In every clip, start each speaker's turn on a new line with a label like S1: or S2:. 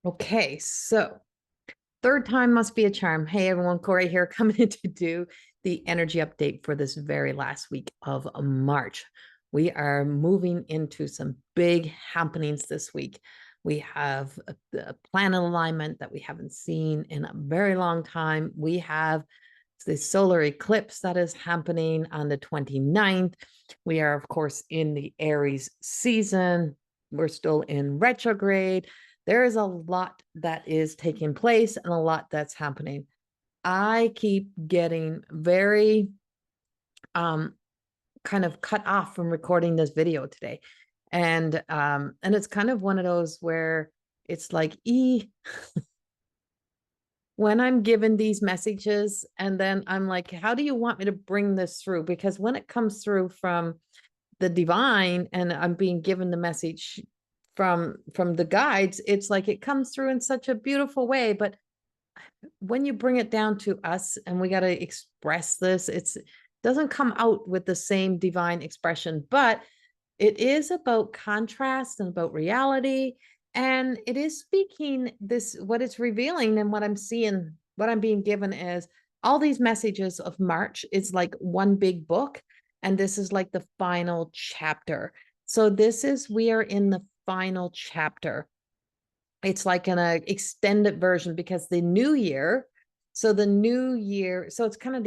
S1: Okay, so third time must be a charm. Hey everyone, Corey here coming in to do the energy update for this very last week of March. We are moving into some big happenings this week. We have a planet alignment that we haven't seen in a very long time. We have the solar eclipse that is happening on the 29th. We are, of course, in the Aries season. We're still in retrograde. There is a lot that is taking place and a lot that's happening. I keep getting very kind of cut off from recording this video today. And it's kind of one of those where it's like, when I'm given these messages and then I'm like, how do you want me to bring this through? Because when it comes through from the divine and I'm being given the message from the guides, it's like it comes through in such a beautiful way. But when you bring it down to us and we got to express this, it doesn't come out with the same divine expression, but it is about contrast and about reality. And it is speaking this, what it's revealing and what I'm seeing, what I'm being given is all these messages of March is like one big book. And this is like the final chapter. So we are in the final chapter. It's like an extended version because the new year, so it's kind of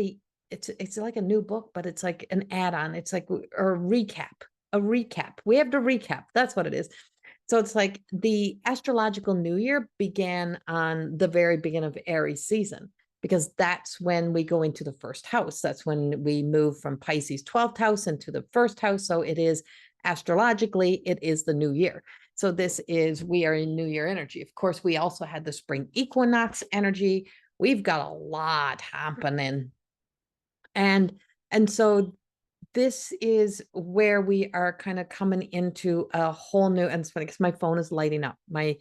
S1: it's like a new book, but it's like an add-on. It's like a recap. We have to recap. That's what it is. So it's like the astrological new year began on the very beginning of Aries season, because that's when we go into the first house. That's when we move from Pisces 12th house into the first house. So it is astrologically, it is the new year. So we are in new year energy. Of course, we also had the spring equinox energy. We've got a lot happening. And so this is where we are kind of coming into a whole new, and it's funny because my phone is lighting up. My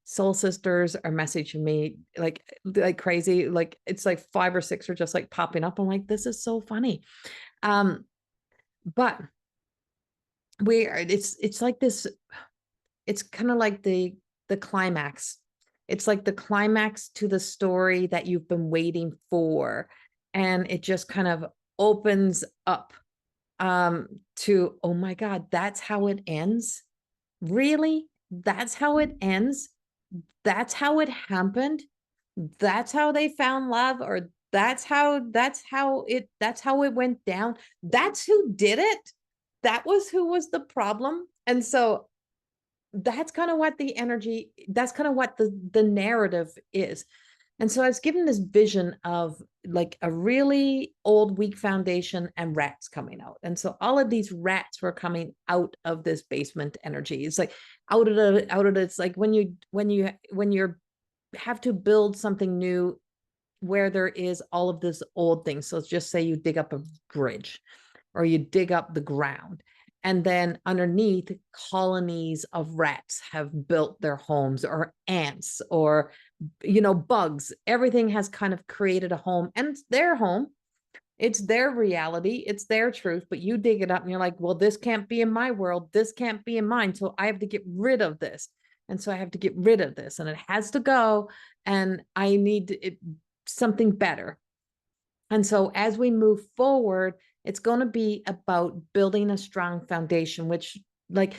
S1: soul sisters are messaging me like crazy. Like it's like 5 or 6 are just like popping up. I'm like, this is so funny. But it's like this, it's kind of like the climax. It's like the climax to the story that you've been waiting for. And it just kind of opens up to, oh my God, that's how it ends. Really? That's how it ends. That's how it happened. That's how they found love, or that's how it went down. That's who did it. That was who was the problem. And so that's kind of what the energy, that's kind of what the narrative is. And so I was given this vision of like a really old, weak foundation and rats coming out. And so all of these rats were coming out of this basement energy. It's like out of it's like when you have to build something new where there is all of this old thing. So just say you dig up a bridge or you dig up the ground. And then underneath, colonies of rats have built their homes, or ants, or bugs. Everything has kind of created a home, and it's their home. It's their reality. It's their truth. But you dig it up and you're like, well, this can't be in my world. This can't be in mine. So I have to get rid of this. And so I have to get rid of this, and it has to go. And I need something better. And so as we move forward, it's going to be about building a strong foundation, which like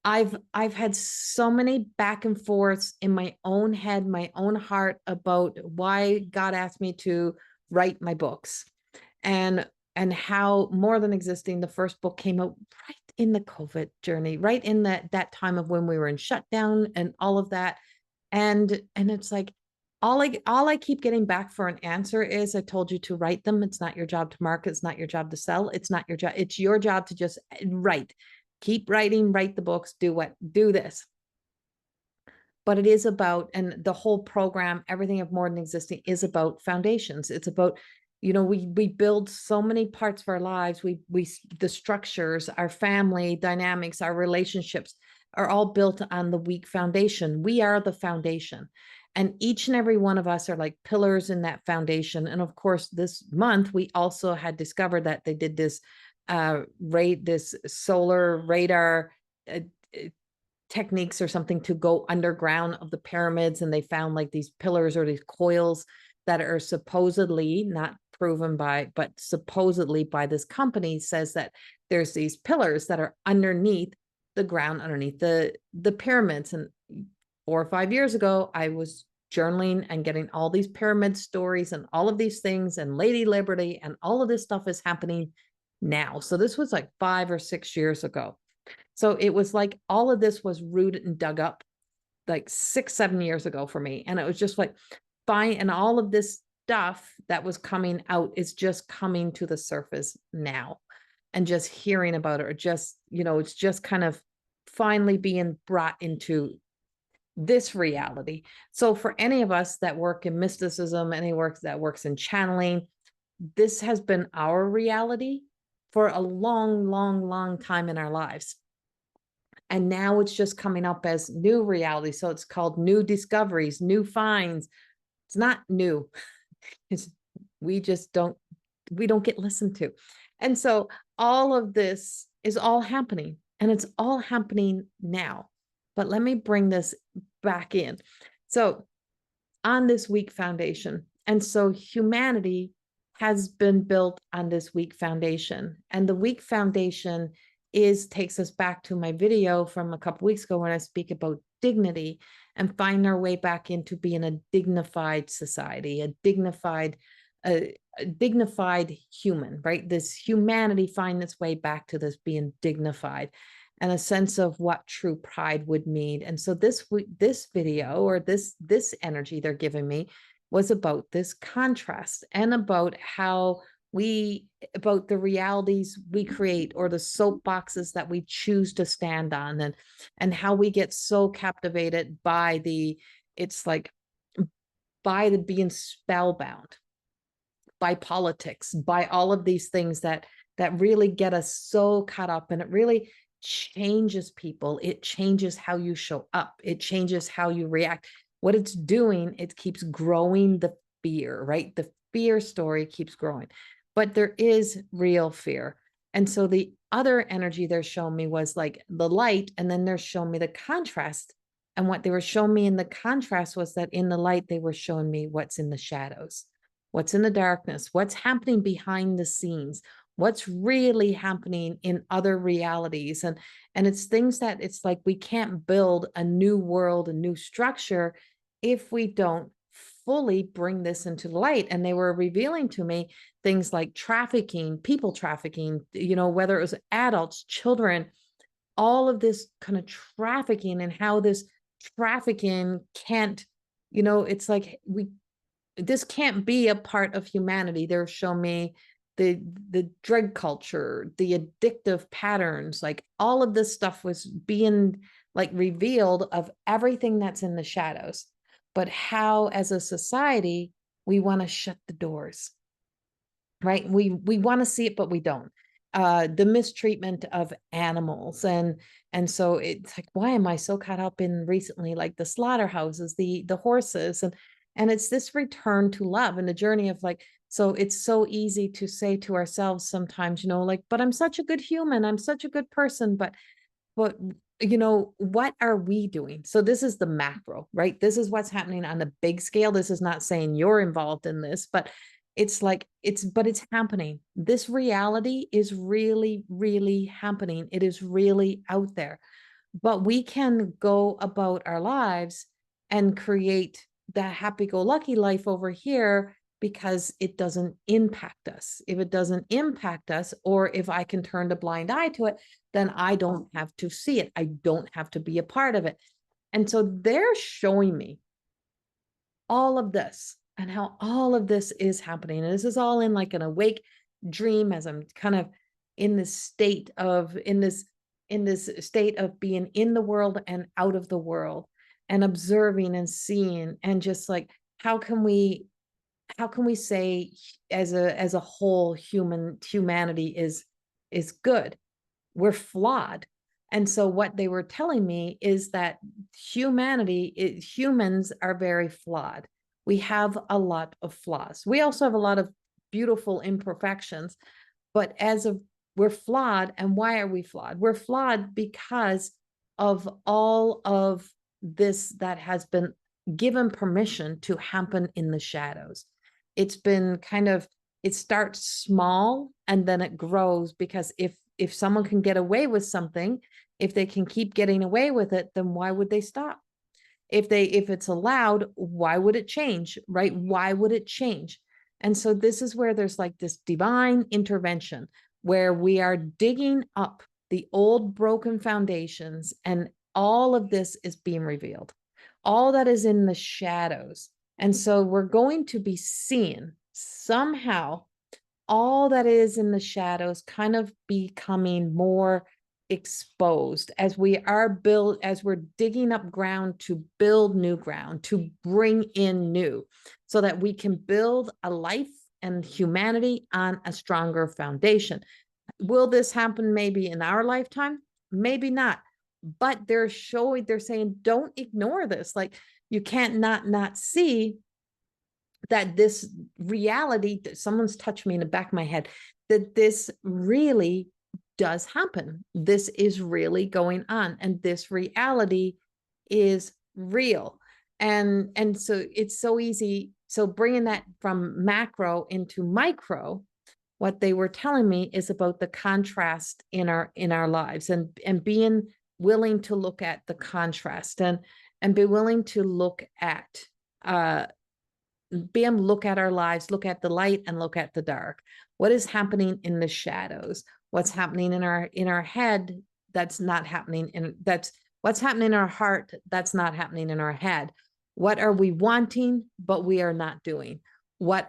S1: I've had so many back and forths in my own head, my own heart about why God asked me to write my books, and how More Than Existing, the first book, came out right in the COVID journey, right in that time of when we were in shutdown and all of that. And it's like all I keep getting back for an answer is, I told you to write them. It's not your job to market. It's not your job to sell. It's not your job. It's your job to just write. Keep writing, write the books, do this. But it is about, and the whole program, everything of More Than Existing, is about foundations. It's about, we build so many parts of our lives. The structures, our family dynamics, our relationships are all built on the weak foundation. We are the foundation. And each and every one of us are like pillars in that foundation. And of course, this month, we also had discovered that they did this solar radar techniques or something to go underground of the pyramids, and they found like these pillars or these coils that are supposedly not proven by, but supposedly by this company says that there's these pillars that are underneath the ground, underneath the pyramids. And 4 or 5 years ago, I was journaling and getting all these pyramid stories and all of these things and Lady Liberty, and all of this stuff is happening now. So this was like 5 or 6 years ago. So it was like all of this was rooted and dug up like 6, 7 years ago for me. And it was just like fine. And all of this stuff that was coming out is just coming to the surface now, and just hearing about it, or just, it's just kind of finally being brought into this reality. So for any of us that work in mysticism, any work that works in channeling, this has been our reality for a long, long, long time in our lives. And now it's just coming up as new reality. So it's called new discoveries, new finds. It's not new. It's, we don't get listened to. And so all of this is all happening, and it's all happening now. But let me bring this back in. So on this weak foundation, and so humanity has been built on this weak foundation, and the weak foundation takes us back to my video from a couple weeks ago when I speak about dignity and find our way back into being a dignified society, a dignified human, right? This humanity find its way back to this being dignified and a sense of what true pride would mean. And so this video, or this energy they're giving me, was about this contrast, and about about the realities we create, or the soapboxes that we choose to stand on, and how we get so captivated by by being spellbound by politics, by all of these things that really get us so caught up. And it really changes people. It changes how you show up. It changes how you react. What it's doing, it keeps growing the fear, right? The fear story keeps growing, but there is real fear. And so the other energy they're showing me was like the light, and then they're showing me the contrast. And what they were showing me in the contrast was that in the light, they were showing me what's in the shadows, what's in the darkness, what's happening behind the scenes, what's really happening in other realities. And it's things that it's like we can't build a new world, a new structure, if we don't fully bring this into light. And they were revealing to me things like trafficking, people trafficking, whether it was adults, children, all of this kind of trafficking, and how this trafficking can't, it's like this can't be a part of humanity. They're showing me the drug culture, the addictive patterns, like all of this stuff was being like revealed of everything that's in the shadows. But how, as a society, we want to shut the doors, right? We want to see it, but we don't. The mistreatment of animals, and so it's like, why am I so caught up in recently, like the slaughterhouses, the horses, and it's this return to love and the journey of like, so it's so easy to say to ourselves sometimes, like, but I'm such a good human, I'm such a good person, but what are we doing? So this is the macro, right? This is what's happening on the big scale. This is not saying you're involved in this, but it's like, it's happening. This reality is really, really happening. It is really out there, but we can go about our lives and create the happy-go-lucky life over here because it doesn't impact us. If it doesn't impact us, or if I can turn a blind eye to it, then I don't have to see it. I don't have to be a part of it. And so they're showing me all of this and how all of this is happening. And this is all in like an awake dream, as I'm kind of in this state of being in the world and out of the world, and observing and seeing, and just like, how can we say as a whole humanity is good? We're flawed. And so what they were telling me is that humans are very flawed. We have a lot of flaws. We also have a lot of beautiful imperfections, but we're flawed. And why are we flawed? We're flawed because of all of this that has been given permission to happen in the shadows. It's been kind of, it starts small and then it grows, because if someone can get away with something, if they can keep getting away with it, then why would they stop? If it's allowed, why would it change, right? Why would it change? And so this is where there's like this divine intervention, where we are digging up the old broken foundations, and all of this is being revealed, all that is in the shadows. And so we're going to be seeing somehow all that is in the shadows kind of becoming more exposed as we're digging up ground to build new ground, to bring in new, so that we can build a life and humanity on a stronger foundation. Will this happen maybe in our lifetime? Maybe not. But they're saying, don't ignore this. Like, you can't not see that this reality, someone's touched me in the back of my head, that this really does happen. This is really going on, and this reality is real. And so it's so easy. So bringing that from macro into micro, what they were telling me is about the contrast in our lives, and being willing to look at the contrast, and be willing to look at look at our lives, look at the light and look at the dark. What is happening in the shadows? What's happening in our head that's not happening what's happening in our heart that's not happening in our head. What are we wanting but we are not doing? What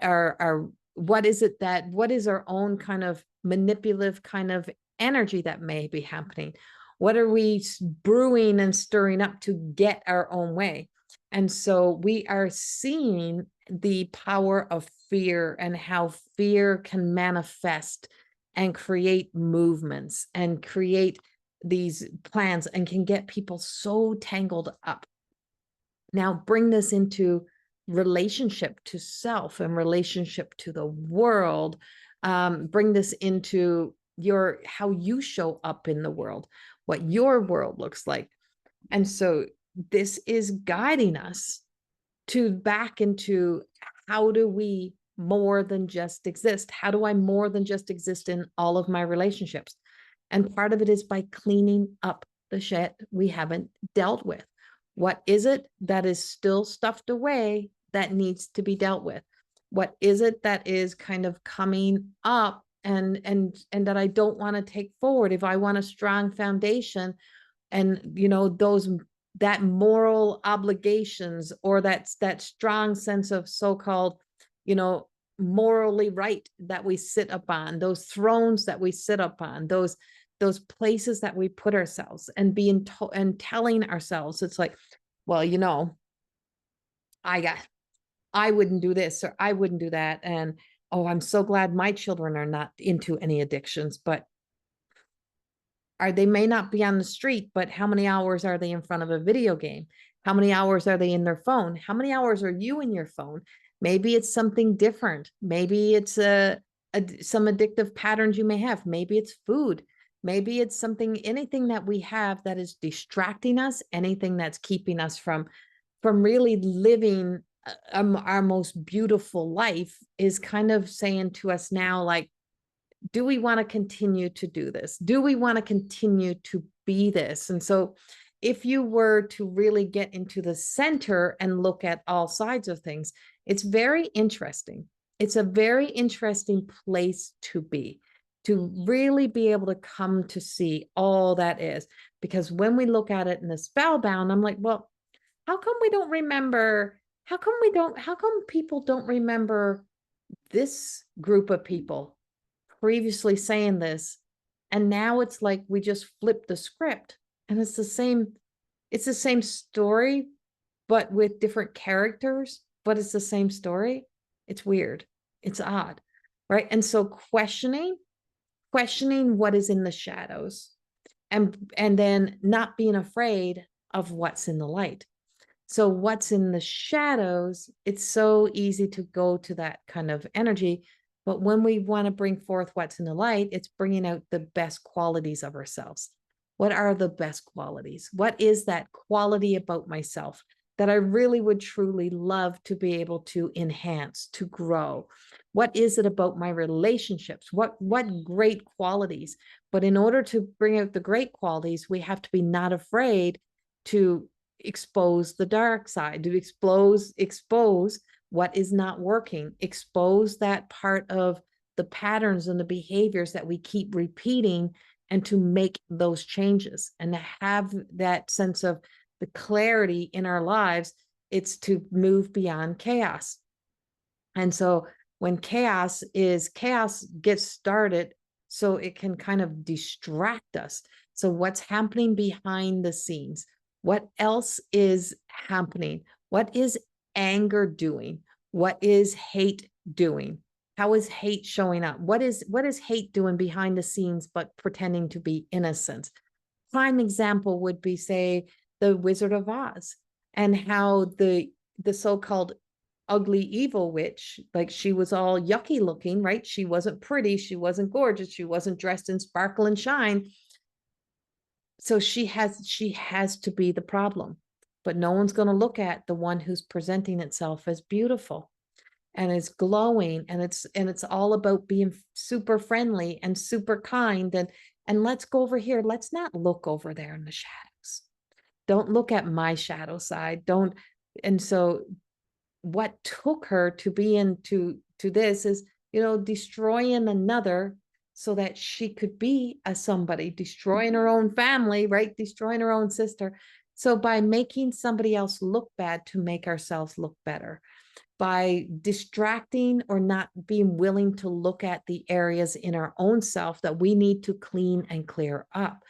S1: is our own kind of manipulative kind of energy that may be happening? What are we brewing and stirring up to get our own way? And so we are seeing the power of fear, and how fear can manifest and create movements and create these plans, and can get people so tangled up. Now bring this into relationship to self and relationship to the world. Bring this into how you show up in the world, what your world looks like. And so this is guiding us back into, how do we more than just exist? How do I more than just exist in all of my relationships? And part of it is by cleaning up the shit we haven't dealt with. What is it that is still stuffed away that needs to be dealt with? What is it that is kind of coming up and that I don't want to take forward? If I want a strong foundation, and that moral obligations, or that strong sense of so-called, morally right that we sit upon, those thrones that we sit upon, those places that we put ourselves, and and telling ourselves, it's like, well, I wouldn't do this, or I wouldn't do that. And, oh, I'm so glad my children are not into any addictions. But they may not be on the street, but how many hours are they in front of a video game? How many hours are they in their phone? How many hours are you in your phone? Maybe it's something different. Maybe it's some addictive patterns you may have. Maybe it's food. Maybe it's anything that we have that is distracting us, anything that's keeping us from really living our most beautiful life, is kind of saying to us now, like, do we want to continue to do this? Do we want to continue to be this? And so if you were to really get into the center and look at all sides of things, it's very interesting. It's a very interesting place to really be able to come to see all that is. Because when we look at it in the spellbound, I'm like, well, how come people don't remember this group of people previously saying this, and now it's like we just flipped the script, and it's the same story but with different characters, but it's the same story. It's weird, it's odd, right? And so questioning what is in the shadows, and then not being afraid of what's in the light. So what's in the shadows, it's so easy to go to that kind of energy. But when we want to bring forth what's in the light, it's bringing out the best qualities of ourselves. What are the best qualities? What is that quality about myself that I really would truly love to be able to enhance, to grow? What is it about my relationships? What great qualities? But in order to bring out the great qualities, we have to be not afraid to expose the dark side, to expose what is not working, expose that part of the patterns and the behaviors that we keep repeating, and to make those changes and to have that sense of the clarity in our lives. It's to move beyond chaos. And so when chaos gets started, so it can kind of distract us. So what's happening behind the scenes? What else is happening? What is anger doing? What is hate doing? How is hate showing up? What is hate doing behind the scenes, but pretending to be innocent? Prime example would be, say, the Wizard of Oz, and how the so-called ugly evil witch, like she was all yucky looking, right? She wasn't pretty, she wasn't gorgeous, she wasn't dressed in sparkle and shine. So she has to be the problem. But no one's going to look at the one who's presenting itself as beautiful and is glowing, and it's all about being super friendly and super kind, and let's go over here. Let's not look over there in the shadows. Don't look at my shadow side. Don't. And so what took her to be into this is, destroying another so that she could be a somebody, destroying her own family, right? Destroying her own sister. So by making somebody else look bad to make ourselves look better, by distracting or not being willing to look at the areas in our own self that we need to clean and clear up,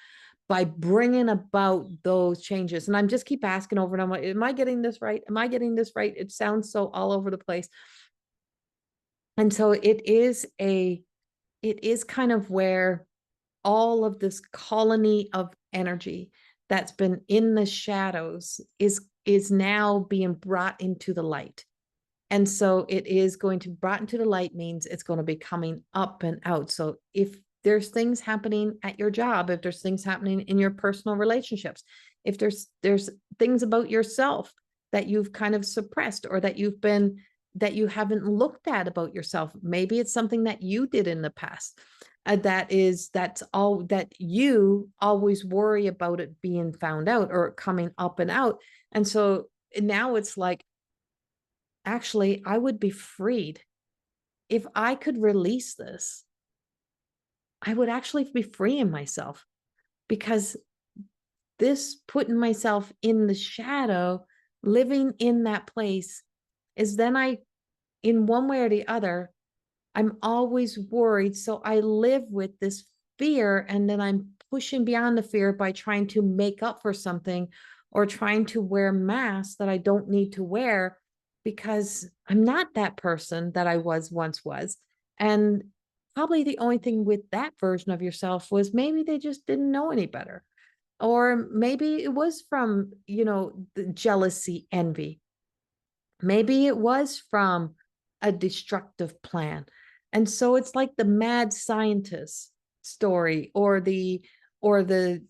S1: by bringing about those changes. And I'm just keep asking over and over, am I getting this right? Am I getting this right? It sounds so all over the place. And so it is kind of where all of this colony of energy that's been in the shadows is now being brought into the light. And so it is going to brought into the light means it's going to be coming up and out. So if there's things happening at your job, if there's things happening in your personal relationships, if there's things about yourself that you've kind of suppressed, or that you haven't looked at about yourself, maybe it's something that you did in the past. That's all that you always worry about it being found out or coming up and out. And so now it's like, actually, I would be freed. If I could release this, I would actually be freeing myself, because this putting myself in the shadow, living in that place, is then in one way or the other, I'm always worried. So I live with this fear, and then I'm pushing beyond the fear by trying to make up for something, or trying to wear masks that I don't need to wear, because I'm not that person that I once was. And probably the only thing with that version of yourself was maybe they just didn't know any better. Or maybe it was from, the jealousy, envy. Maybe it was from a destructive plan. And so it's like the mad scientist story, or the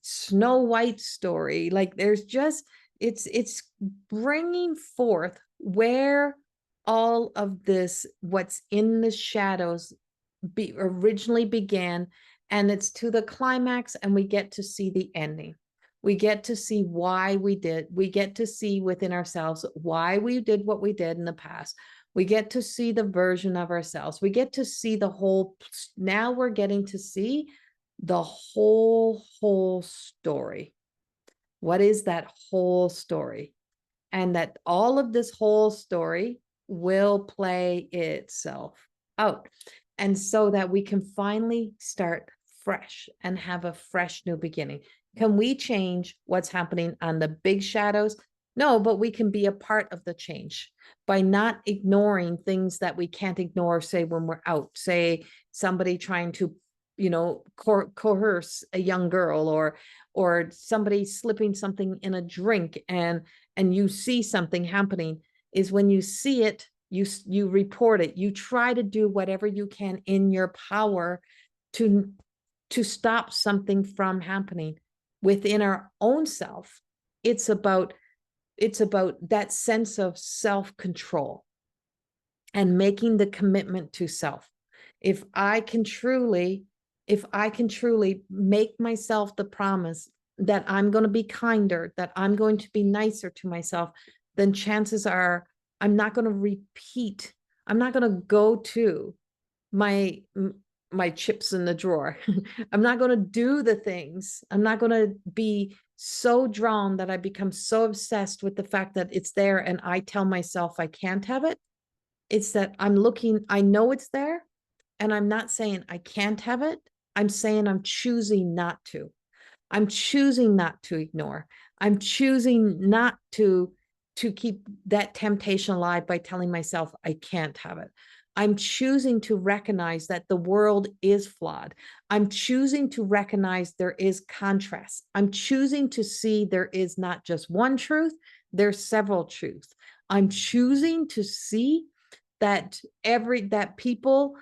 S1: Snow White story. Like there's just, it's bringing forth where all of this, what's in the shadows, originally began, and it's to the climax, and we get to see the ending. We get to see why we get to see within ourselves why we did what we did in the past. We get to see the version of ourselves. We get to see now we're getting to see the whole story. What is that whole story? And that all of this whole story will play itself out. And so that we can finally start fresh and have a fresh new beginning. Can we change what's happening on the big shadows? No, but we can be a part of the change by not ignoring things that we can't ignore, say when we're out, say somebody trying to, coerce a young girl, or somebody slipping something in a drink, and you see something happening, is when you see it, you report it. You try to do whatever you can in your power to stop something from happening. within our own self. It's about that sense of self-control and making the commitment to self. If I can truly make myself the promise that I'm going to be kinder, that I'm going to be nicer to myself, then chances are I'm not going to repeat. I'm not going to go to my chips in the drawer. I'm not going to do the things. I'm not going to be so drawn that I become so obsessed with the fact that it's there and I tell myself I can't have it. It's that I'm looking, I know it's there, and I'm not saying I can't have it. I'm saying I'm choosing not to. I'm choosing not to ignore. I'm choosing not to keep that temptation alive by telling myself I can't have it. I'm choosing to recognize that the world is flawed. I'm choosing to recognize there is contrast. I'm choosing to see there is not just one truth, there's several truths. I'm choosing to see that people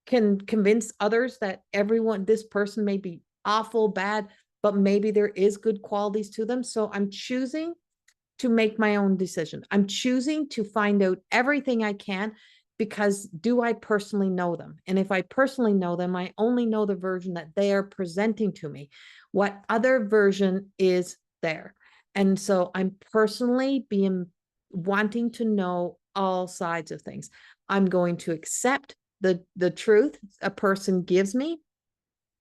S1: can convince others that this person may be awful, bad, but maybe there is good qualities to them. So I'm choosing to make my own decision. I'm choosing to find out everything I can, because do I personally know them? And if I personally know them, I only know the version that they are presenting to me. What other version is there? And so I'm personally wanting to know all sides of things. I'm going to accept the truth a person gives me.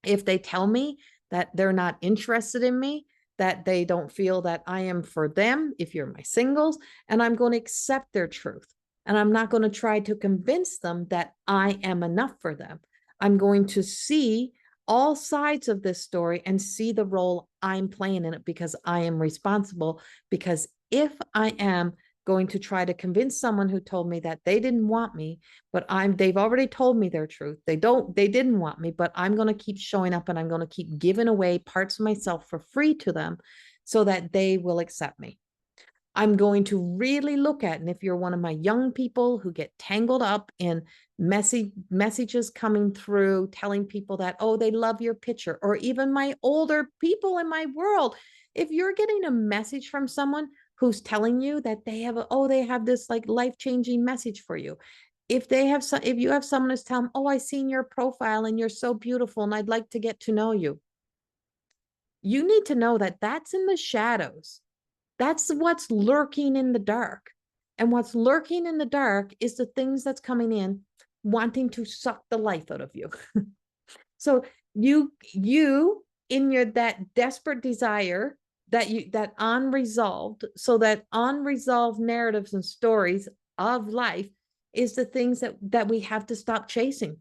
S1: If they tell me that they're not interested in me, that they don't feel that I am for them, if you're my singles, and I'm going to accept their truth. And I'm not going to try to convince them that I am enough for them. I'm going to see all sides of this story and see the role I'm playing in it, because I am responsible. Because if I am going to try to convince someone who told me that they didn't want me, but they've already told me their truth. They didn't want me, but I'm going to keep showing up and I'm going to keep giving away parts of myself for free to them so that they will accept me. I'm going to really look at, and if you're one of my young people who get tangled up in messages coming through telling people that, oh, they love your picture, or even my older people in my world, if you're getting a message from someone who's telling you that they have this like life-changing message for you, if you have someone who's telling, oh, I seen your profile and you're so beautiful and I'd like to get to know you, you need to know that that's in the shadows. That's what's lurking in the dark. And what's lurking in the dark is the things that's coming in, wanting to suck the life out of you. So you in that desperate desire that unresolved, so that unresolved narratives and stories of life is the things that we have to stop chasing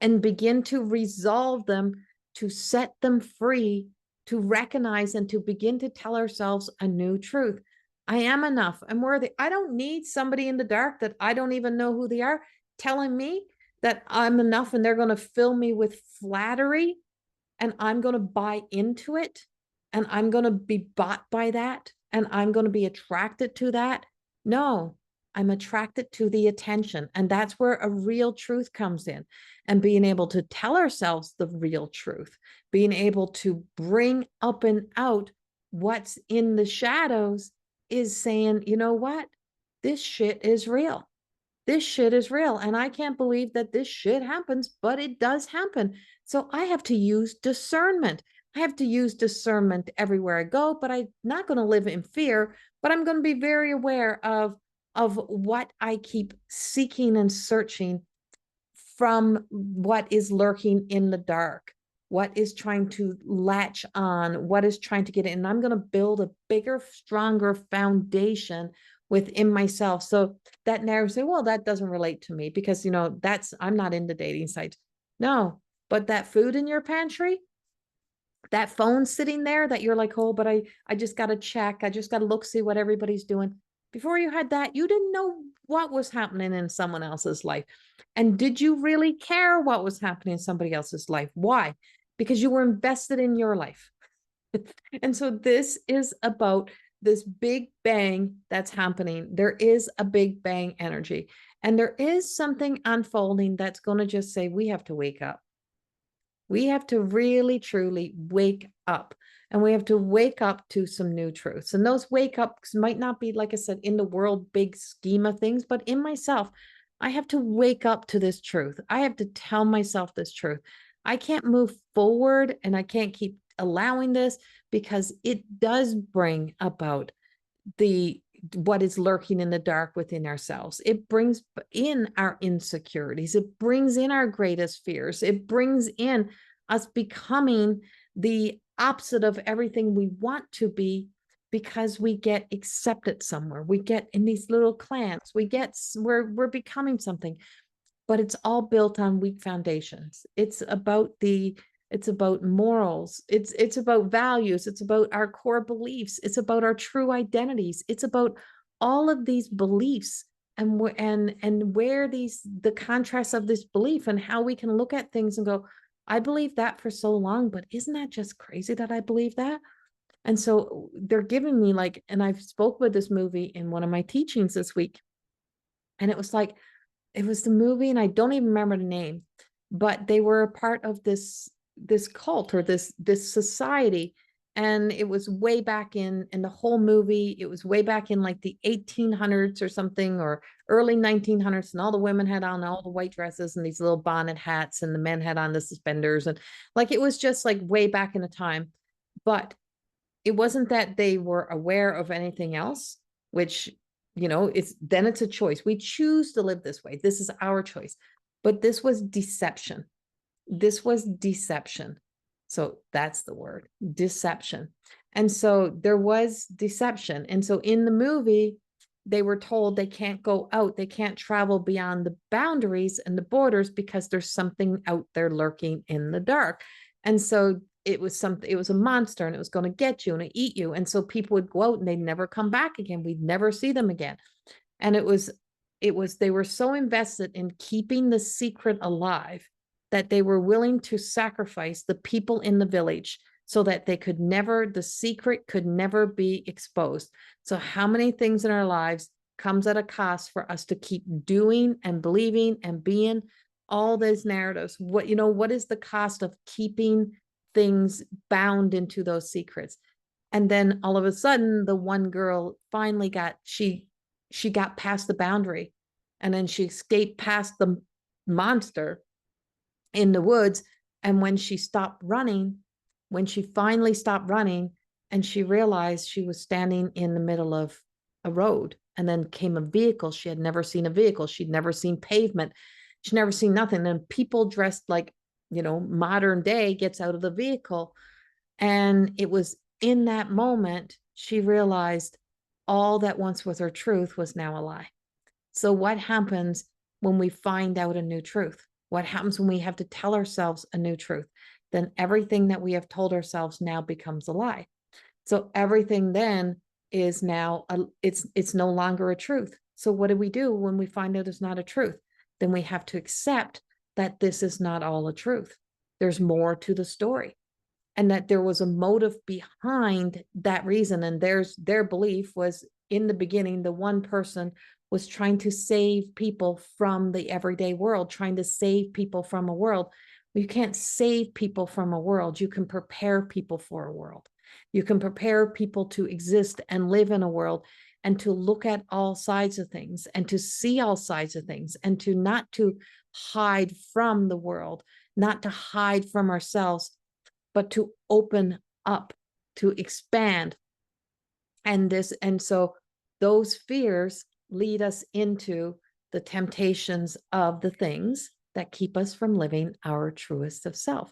S1: and begin to resolve them, to set them free, to recognize and to begin to tell ourselves a new truth. I am enough. I'm worthy. I don't need somebody in the dark that I don't even know who they are telling me that I'm enough, and they're going to fill me with flattery, and I'm going to buy into it, and I'm going to be bought by that, and I'm going to be attracted to that. No, I'm attracted to the attention. And that's where a real truth comes in, and being able to tell ourselves the real truth, being able to bring up and out what's in the shadows, is saying, you know what? This shit is real. This shit is real. And I can't believe that this shit happens, but it does happen. So I have to use discernment. I have to use discernment everywhere I go, but I'm not going to live in fear, but I'm going to be very aware of what I keep seeking and searching from what is lurking in the dark, what is trying to latch on, what is trying to get in. And I'm going to build a bigger, stronger foundation within myself. So that narrative say, well, that doesn't relate to me because, I'm not into dating sites. No, but that food in your pantry, that phone sitting there that you're like, oh, but I just got to check. I just got to look, see what everybody's doing. Before you had that, you didn't know what was happening in someone else's life. And did you really care what was happening in somebody else's life? Why? Because you were invested in your life. And so this is about this big bang that's happening. There is a big bang energy, and there is something unfolding that's going to just say, we have to wake up. We have to really, truly wake up. And we have to wake up to some new truths. And those wake ups might not be, like I said, in the world big scheme of things, but in myself, I have to wake up to this truth. I have to tell myself this truth. I can't move forward and I can't keep allowing this, because it does bring about the what is lurking in the dark within ourselves. It brings in our insecurities. It brings in our greatest fears. It brings in us becoming the opposite of everything we want to be, because we get accepted somewhere. We get in these little clans. We're becoming something, but it's all built on weak foundations. It's about morals. It's about values. It's about our core beliefs. It's about our true identities. It's about all of these beliefs, and where the contrast of this belief, and how we can look at things and go, I believe that for so long, but isn't that just crazy that I believe that? And so they're giving me like, and I've spoke with this movie in one of my teachings this week, and it was the movie, and I don't even remember the name, but they were a part of this cult, or this society. And it was way back in the whole movie, it was way back in like the 1800s or something, or early 1900s, and all the women had on all the white dresses and these little bonnet hats, and the men had on the suspenders, and like it was just like way back in a time. But it wasn't that they were aware of anything else, which, it's a choice. We choose to live this way. This is our choice. But this was deception. This was deception. So that's the word, deception. And so there was deception. And so in the movie, they were told they can't go out, they can't travel beyond the boundaries and the borders, because there's something out there lurking in the dark. And so it was a monster, and it was going to get you and eat you. And so people would go out and they'd never come back again. We'd never see them again. And they were so invested in keeping the secret alive that they were willing to sacrifice the people in the village, so that the secret could never be exposed. So how many things in our lives comes at a cost for us to keep doing and believing and being all those narratives? What is the cost of keeping things bound into those secrets? And then all of a sudden, the one girl finally she got past the boundary, and then she escaped past the monster in the woods. And when she finally stopped running, and she realized she was standing in the middle of a road, and then came a vehicle. She had never seen a vehicle. She'd never seen pavement. She'd never seen nothing. And people dressed like, modern day gets out of the vehicle. And it was in that moment, she realized all that once was her truth was now a lie. So what happens when we find out a new truth? What happens when we have to tell ourselves a new truth? Then everything that we have told ourselves now becomes a lie. So everything then is now, it's no longer a truth. So what do we do when we find out it's not a truth? Then we have to accept that this is not all a truth. There's more to the story, and that there was a motive behind that reason. And their belief was, in the beginning, the one person was trying to save people from the everyday world, trying to save people from a world. You can't save people from a world. You can prepare people for a world. You can prepare people to exist and live in a world, and to look at all sides of things, and to see all sides of things, and to not to hide from the world, not to hide from ourselves, but to open up, to expand. And so those fears lead us into the temptations of the things that keep us from living our truest of self.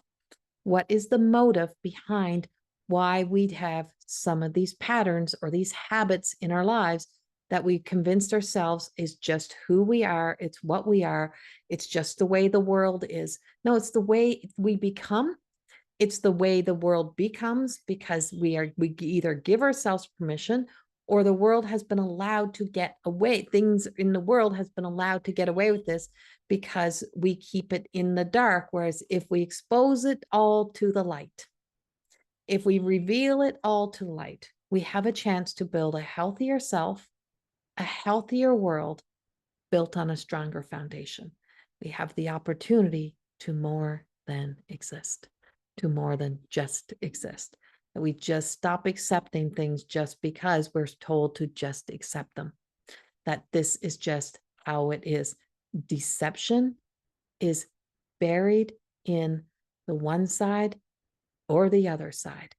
S1: What is the motive behind why we have some of these patterns or these habits in our lives that we convinced ourselves is just who we are? It's what we are. It's just the way the world is. No, it's the way we become. It's the way the world becomes, because we either give ourselves permission, or the world has been allowed to get away. Things in the world has been allowed to get away with this, because we keep it in the dark. Whereas if we expose it all to the light, if we reveal it all to light, we have a chance to build a healthier self, a healthier world built on a stronger foundation. We have the opportunity to more than exist, to more than just exist. That we just stop accepting things just because we're told to just accept them. That this is just how it is. Deception is buried in the one side or the other side.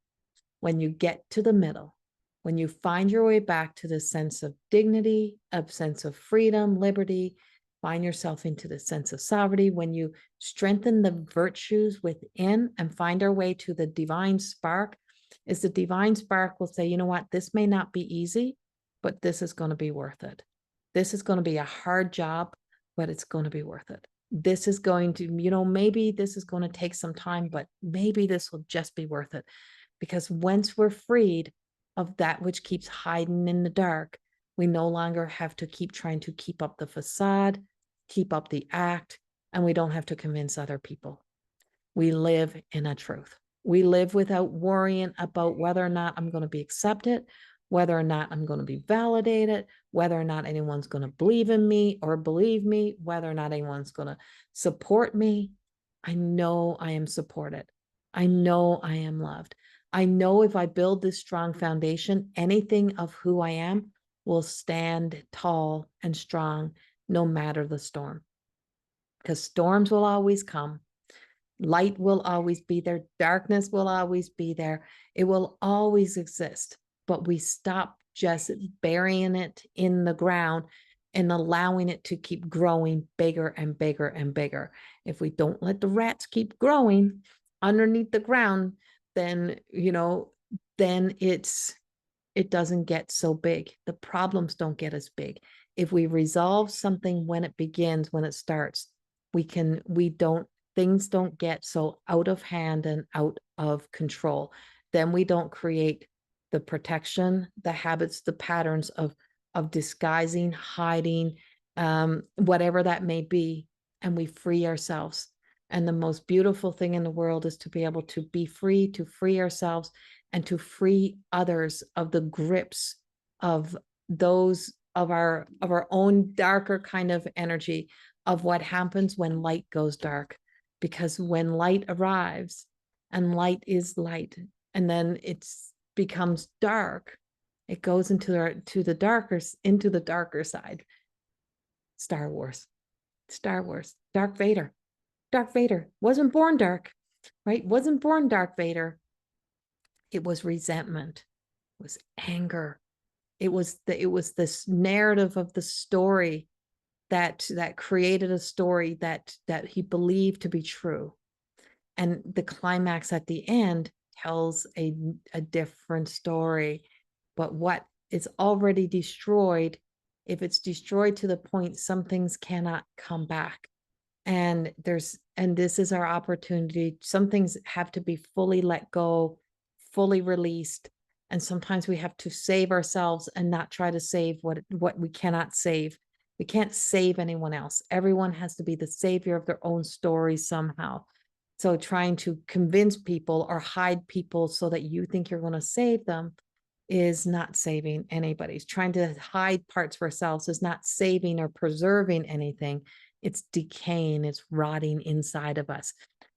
S1: When you get to the middle, when you find your way back to the sense of dignity, a sense of freedom, liberty, find yourself into the sense of sovereignty, when you strengthen the virtues within and find our way to the divine spark, is the divine spark will say, you know what, this may not be easy, but this is going to be worth it. This is going to be a hard job, but it's going to be worth it. This is going to, maybe this is going to take some time, but maybe this will just be worth it. Because once we're freed of that which keeps hiding in the dark, we no longer have to keep trying to keep up the facade, keep up the act, and we don't have to convince other people. We live in a truth. We live without worrying about whether or not I'm going to be accepted, whether or not I'm going to be validated, whether or not anyone's going to believe in me or believe me, whether or not anyone's going to support me. I know I am supported. I know I am loved. I know if I build this strong foundation, anything of who I am will stand tall and strong no matter the storm. Because storms will always come. Light will always be there. Darkness will always be there. It will always exist. But we stop just burying it in the ground and allowing it to keep growing bigger and bigger and bigger. If we don't let the rats keep growing underneath the ground, then, then it doesn't get so big. The problems don't get as big. If we resolve something when it begins, when it starts, things don't get so out of hand and out of control. Then we don't create the protection, the habits, the patterns of disguising, hiding, whatever that may be, and we free ourselves. And the most beautiful thing in the world is to be able to be free, to free ourselves, and to free others of the grips of those of our own darker kind of energy of what happens when light goes dark. Because when light arrives, and light is light, and then it becomes dark, it goes into the darker side. Star Wars, Darth Vader. Darth Vader wasn't born dark, right? Wasn't born Darth Vader. It was resentment. It was anger. It was this narrative of the story that created a story that he believed to be true. And the climax at the end tells a different story. But what is already destroyed, if it's destroyed to the point some things cannot come back. And this is our opportunity. Some things have to be fully let go, fully released. And sometimes we have to save ourselves and not try to save what we cannot save. We can't save anyone else. Everyone has to be the savior of their own story somehow. So trying to convince people or hide people so that you think you're going to save them is not saving anybody. Trying to hide parts of ourselves is not saving or preserving anything. It's decaying, it's rotting inside of us.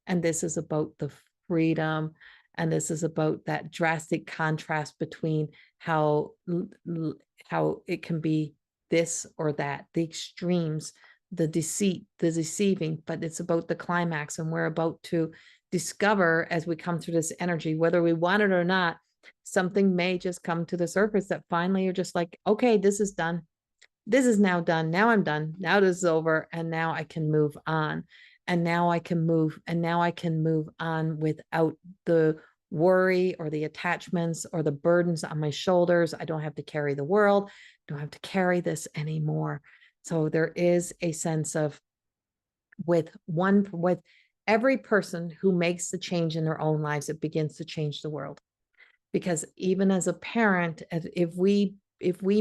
S1: And this is about the freedom. And this is about that drastic contrast between how it can be this or that, the extremes, the deceit, the deceiving, but it's about the climax. And we're about to discover as we come through this energy, whether we want it or not, something may just come to the surface that finally you're just like, okay, this is done. This is now done. Now I'm done. Now this is over. And now I can move on. And now I can move. And now I can move on without the worry or the attachments or the burdens on my shoulders. I don't have to carry the world. I don't have to carry this anymore. So there is a sense of with every person who makes the change in their own lives, it begins to change the world. Because even as a parent, if we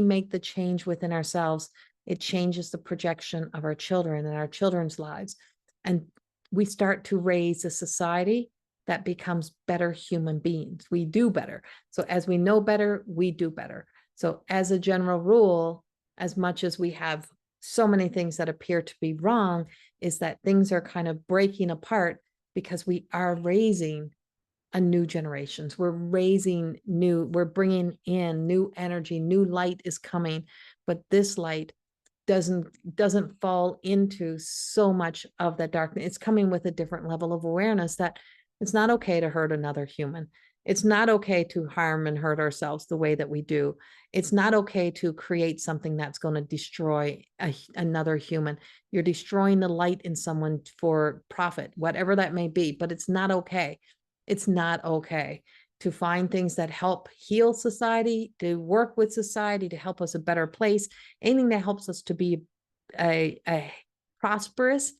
S1: make the change within ourselves, it changes the projection of our children and our children's lives. And we start to raise a society that becomes better human beings. We do better. So as we know better, we do better. So as a general rule, as much as we have so many things that appear to be wrong, is that things are kind of breaking apart. because we are raising a new generations. We're bringing in new energy, new light is coming, but this light doesn't fall into so much of that darkness. It's coming with a different level of awareness that it's not okay to hurt another human. It's not okay to harm and hurt ourselves the way that we do. It's not okay to create something that's going to destroy another human. You're destroying the light in someone for profit, whatever that may be, but it's not okay. It's not okay to find things that help heal society, to work with society, to help us a better place, anything that helps us to be a prosperous,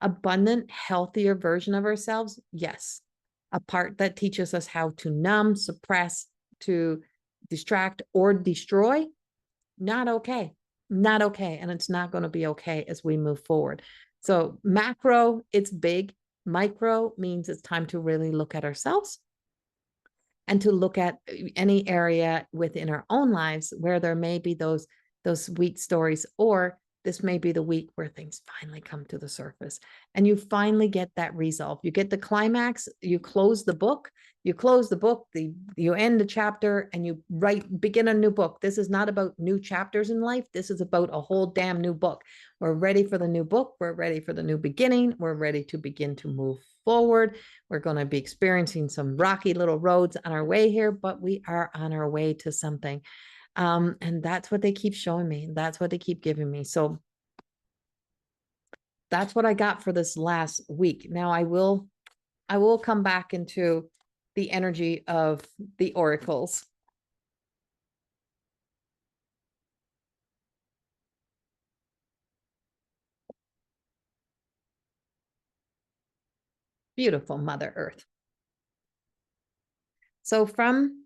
S1: abundant, healthier version of ourselves. Yes. A part that teaches us how to numb, suppress, to distract, or destroy, not okay. Not okay. And it's not going to be okay as we move forward. So macro, it's big. Micro means it's time to really look at ourselves and to look at any area within our own lives where there may be those weak stories, or this may be the week where things finally come to the surface and you finally get that resolve. You get the climax, you close the book, you end the chapter and you begin a new book. This is not about new chapters in life. This is about a whole damn new book. We're ready for the new book. We're ready for the new beginning. We're ready to begin to move forward. We're going to be experiencing some rocky little roads on our way here, but we are on our way to something. And that's what they keep showing me. That's what they keep giving me. So that's what I got for this last week. Now I will come back into the energy of the oracles. Beautiful Mother Earth. So from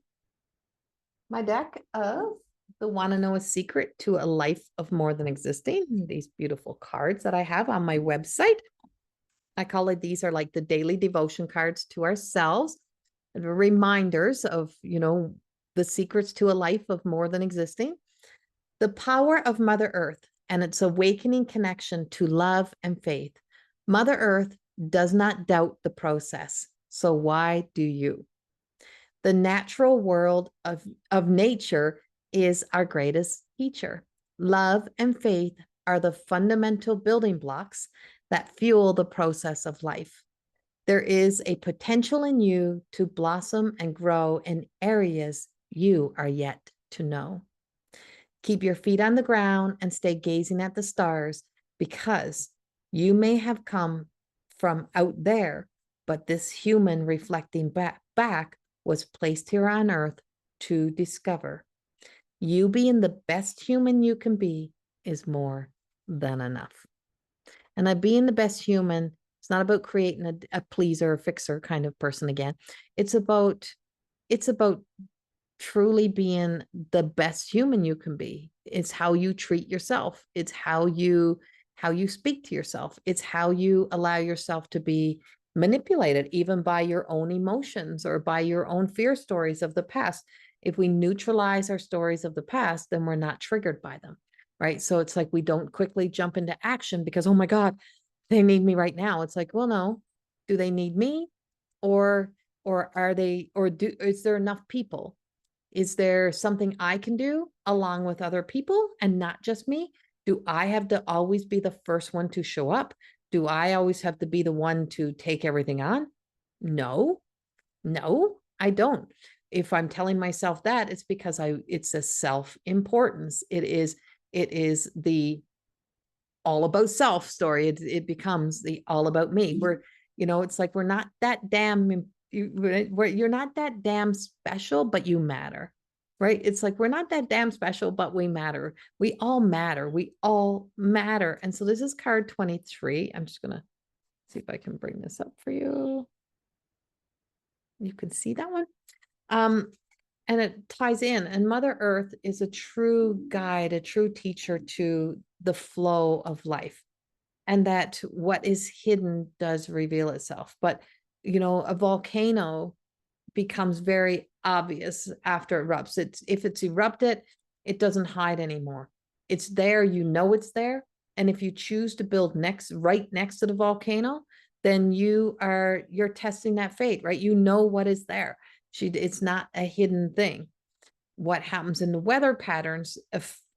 S1: my deck of the Want to Know a Secret to a Life of More Than Existing, these beautiful cards that I have on my website. I call it, these are like the daily devotion cards to ourselves, and reminders of, the secrets to a life of more than existing. The power of Mother Earth and its awakening connection to love and faith. Mother Earth does not doubt the process. So why do you? The natural world of nature is our greatest teacher. Love and faith are the fundamental building blocks that fuel the process of life. There is a potential in you to blossom and grow in areas you are yet to know. Keep your feet on the ground and stay gazing at the stars, because you may have come from out there, but this human reflecting back was placed here on earth to discover. You being the best human you can be is more than enough. And being the best human, it's not about creating a pleaser or fixer kind of person again. It's about truly being the best human you can be. It's how you treat yourself. It's how you speak to yourself. It's how you allow yourself to be manipulated even by your own emotions or by your own fear stories of the past. If we neutralize our stories of the past, then we're not triggered by them, right? So it's like we don't quickly jump into action because, oh my God, they need me right now. It's like, well, no, do they need me? Or is there enough people? Is there something I can do along with other people and not just me? Do I have to always be the first one to show up? Do I always have to be the one to take everything on? No, I don't. If I'm telling myself that, it's because it's a self-importance. It is the all about self story. It becomes the all about me. It's like we're not that damn you're not that damn special, but you matter, right? It's like we're not that damn special, but we matter. We all matter. We all matter. And so this is card 23. I'm just gonna see if I can bring this up for you. You can see that one. And it ties in. And Mother Earth is a true guide, a true teacher to the flow of life, and that what is hidden does reveal itself. But a volcano becomes very obvious after it erupts. If it's erupted, it doesn't hide anymore. It's there, it's there. And if you choose to build right next to the volcano, then you're testing that fate, right? You know what is there. It's not a hidden thing. What happens in the weather patterns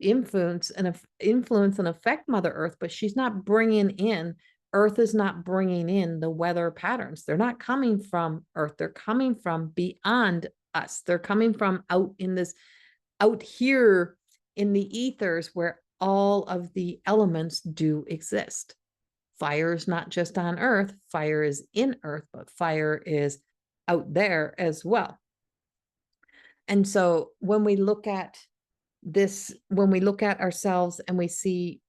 S1: influence and affect Mother Earth, but she's not bringing in, Earth is not bringing in the weather patterns. They're not coming from Earth. They're coming from beyond us. They're coming from out here in the ethers where all of the elements do exist. Fire is not just on Earth, fire is in Earth, but fire is out there as well. And so when we look at this, when we look at ourselves and we see,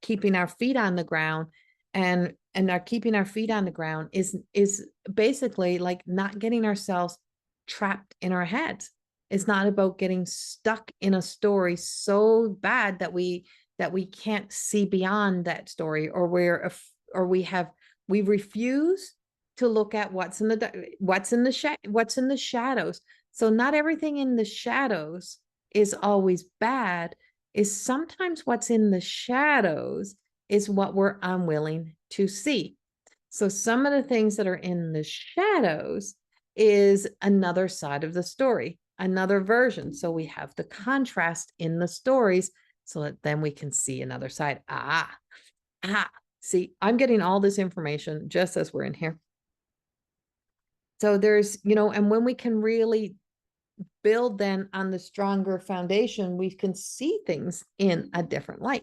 S1: keeping our feet on the ground, and our keeping our feet on the ground is basically like not getting ourselves trapped in our heads. It's not about getting stuck in a story so bad that we can't see beyond that story, or we refuse to look at what's in the shadows. So not everything in the shadows is always bad. Is sometimes what's in the shadows is what we're unwilling to see. So some of the things that are in the shadows is another side of the story, another version. So we have the contrast in the stories so that then we can see another side. See, I'm getting all this information just as we're in here. So there's, and when we can really build then on the stronger foundation, we can see things in a different light.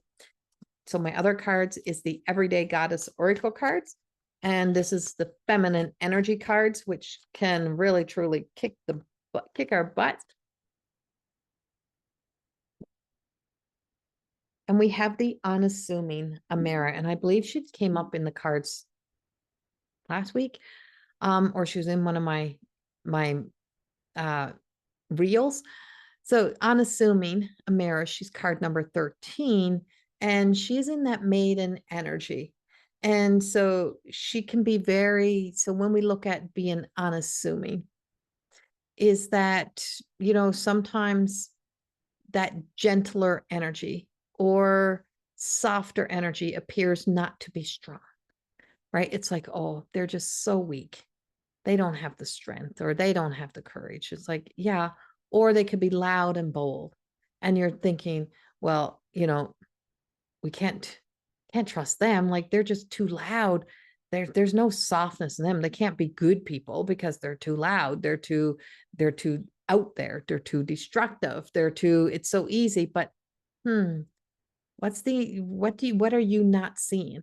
S1: So my other cards is the Everyday Goddess Oracle cards. And this is the feminine energy cards, which can really truly kick our butt. And we have the Unassuming Amara, and I believe she came up in the cards last week, or she was in one of my reels. So Unassuming Amara, she's card number 13, and she's in that maiden energy. And so she can be so when we look at being unassuming, is that, sometimes that gentler energy or softer energy appears not to be strong, right? It's like, oh, they're just so weak. They don't have the strength, or they don't have the courage. It's like, yeah. Or they could be loud and bold. And you're thinking, well, we can't trust them. Like, they're just too loud. There's no softness in them. They can't be good people because they're too loud. They're too out there. They're too destructive. It's so easy. But what are you not seeing?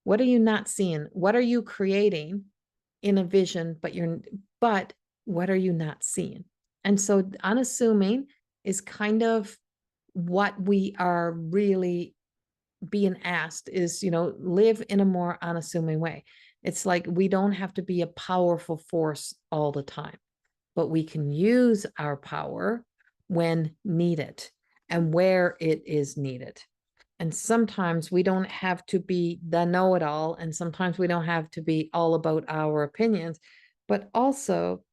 S1: What are you not seeing? What are you creating in a vision, but what are you not seeing? And so unassuming is kind of what we are really being asked is, live in a more unassuming way. It's like we don't have to be a powerful force all the time, but we can use our power when needed and where it is needed. And sometimes we don't have to be the know-it-all, and sometimes we don't have to be all about our opinions, but also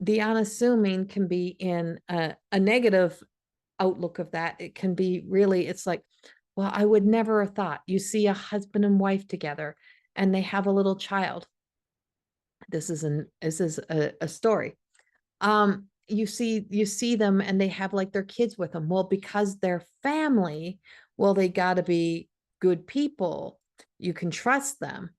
S1: the unassuming can be in a negative outlook of that. It can be really, it's like, well, I would never have thought. You see a husband and wife together and they have a little child. This is a story. You see them and they have like their kids with them. Well, because they're family, well, they got to be good people. You can trust them.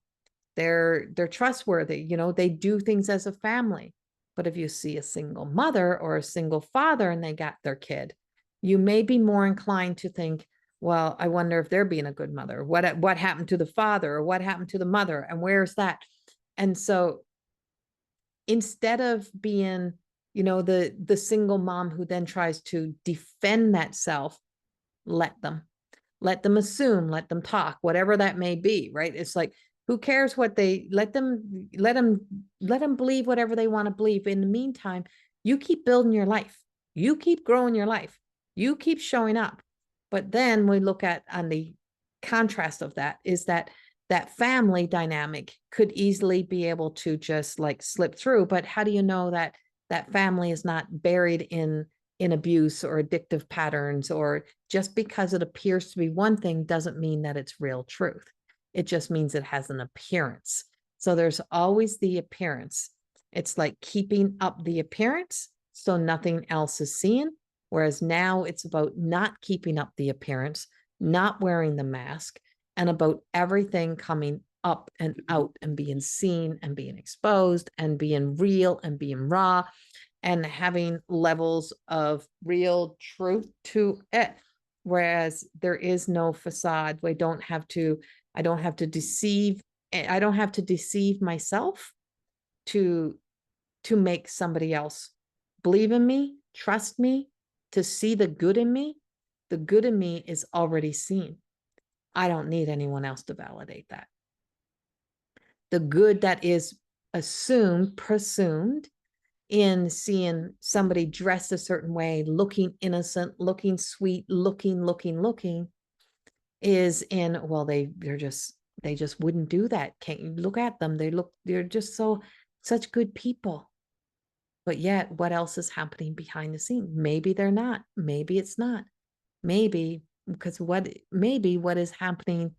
S1: They're trustworthy. They do things as a family. But if you see a single mother or a single father and they got their kid, you may be more inclined to think, well, I wonder if they're being a good mother. What happened to the father, or what happened to the mother, and where's that? And so instead of being, the single mom who then tries to defend that self, let them assume, let them talk, whatever that may be, right? It's like, who cares what let them believe whatever they want to believe. In the meantime, you keep building your life. You keep growing your life. You keep showing up. But then we look at on the contrast of that is that family dynamic could easily be able to just like slip through. But how do you know that family is not buried in abuse or addictive patterns? Or just because it appears to be one thing doesn't mean that it's real truth. It just means it has an appearance. So there's always the appearance. It's like keeping up the appearance so nothing else is seen. Whereas now it's about not keeping up the appearance, not wearing the mask, and about everything coming up and out and being seen and being exposed and being real and being raw and having levels of real truth to it. Whereas there is no facade. I don't have to deceive. I don't have to deceive myself to make somebody else believe in me, trust me, to see the good in me. The good in me is already seen. I don't need anyone else to validate that. The good that is presumed in seeing somebody dressed a certain way, looking innocent, looking sweet, looking, is in, well, they just wouldn't do that. Can't you look at them? They're just such good people. But yet, what else is happening behind the scene? Maybe they're not. Maybe it's not. Maybe because what is happening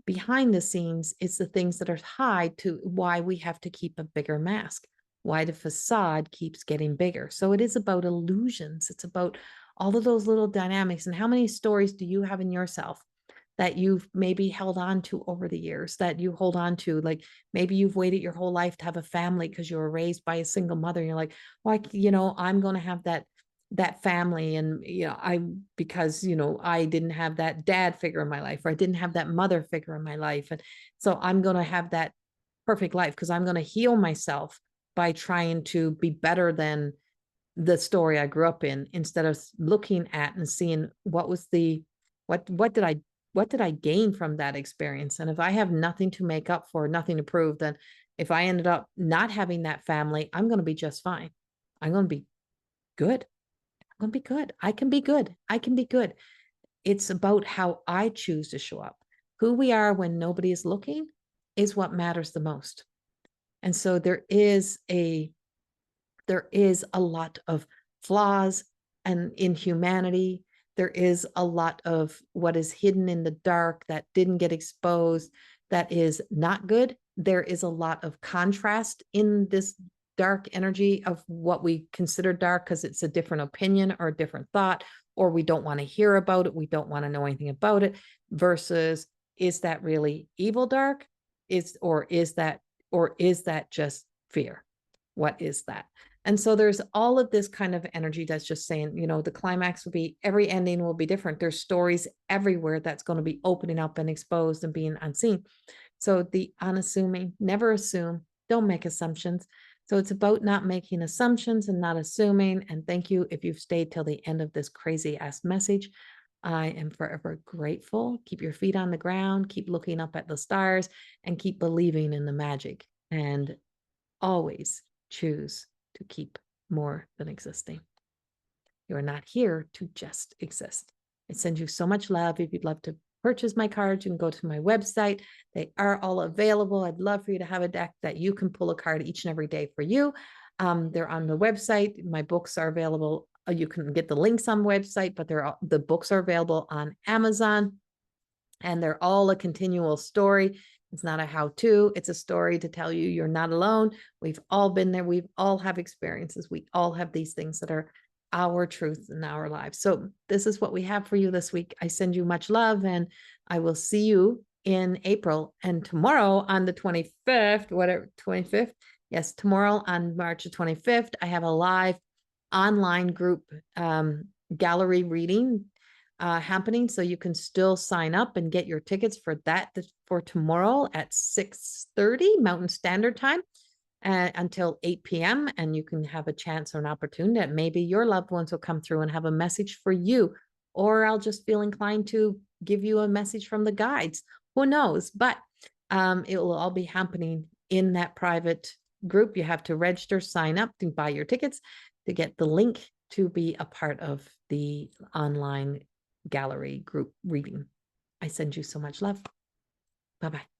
S1: behind the scenes is the things that are tied to why we have to keep a bigger mask, why the facade keeps getting bigger. So it is about illusions. It's about all of those little dynamics. And how many stories do you have in yourself that you've maybe held on to over the years, that you hold on to? Like maybe you've waited your whole life to have a family because you were raised by a single mother. And you're like, well, I'm going to have that family. And, because, I didn't have that dad figure in my life, or I didn't have that mother figure in my life. And so I'm going to have that perfect life because I'm going to heal myself by trying to be better than the story I grew up in, instead of looking at and seeing what did I gain from that experience. And if I have nothing to make up for, nothing to prove, then if I ended up not having that family, I'm going to be just fine. I'm going to be good. I'm going to be good. I can be good. I can be good. It's about how I choose to show up. Who we are when nobody is looking is what matters the most. And so there is a lot of flaws and in humanity. There is a lot of what is hidden in the dark that didn't get exposed, that is not good. There is a lot of contrast in this dark energy of what we consider dark because it's a different opinion or a different thought, or we don't want to hear about it. We don't want to know anything about it, versus, is that really evil dark? Is that just fear? What is that? And so there's all of this kind of energy that's just saying, the climax will be, every ending will be different. There's stories everywhere that's going to be opening up and exposed and being unseen. So the unassuming, never assume, don't make assumptions. So it's about not making assumptions and not assuming. And thank you if you've stayed till the end of this crazy ass message. I am forever grateful. Keep your feet on the ground, keep looking up at the stars, and keep believing in the magic. And always choose to keep more than existing. You are not here to just exist. I send you so much love. If you'd love to purchase my cards, you can go to my website. They are all available. I'd love for you to have a deck that you can pull a card each and every day for you. They're on the website. My books are available. You can get the links on the website, but the books are available on Amazon, and they're all a continual story. It's not a how-to. It's a story to tell you you're not alone. We've all been there. We all have experiences. We all have these things that are our truth in our lives. So this is what we have for you this week. I send you much love, and I will see you in April. And tomorrow on the 25th, 25th? Yes, tomorrow on March the 25th, I have a live online group gallery reading happening. So you can still sign up and get your tickets for that for tomorrow at 6:30 Mountain Standard Time until 8 p.m. And you can have a chance or an opportunity that maybe your loved ones will come through and have a message for you, or I'll just feel inclined to give you a message from the guides. Who knows? But it will all be happening in that private group. You have to register, sign up, and buy your tickets to get the link to be a part of the online gallery group reading. I send you so much love. Bye-bye.